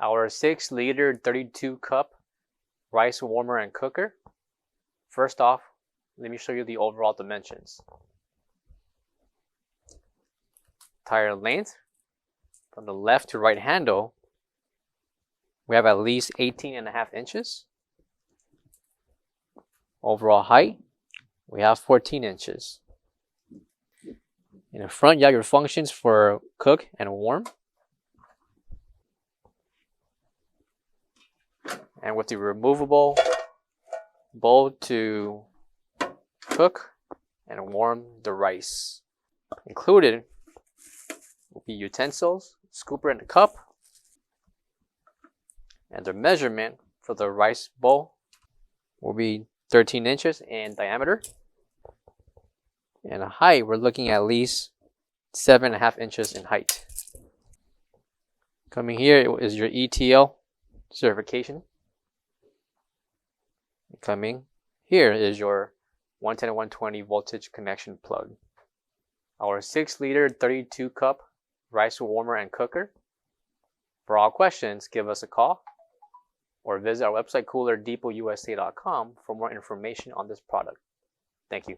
Our 6-liter 32-cup rice warmer and cooker. First off, let me show you the overall dimensions. Tire length, from the left to right handle, we have at least 18.5 inches. Overall height, we have 14 inches. In the front, you have your functions for cook and warm. And with the removable bowl to cook and warm the rice. Included will be utensils, scooper and a cup, and the measurement for the rice bowl will be 13 inches in diameter. And the height, we're looking at least 7.5 inches in height. Coming here is your ETL certification. Coming here is your 110 and 120 voltage connection plug. Our 6-liter 32-cup rice warmer and cooker. For all questions, give us a call or visit our website coolerdepotUSA.com for more information on this product. Thank you.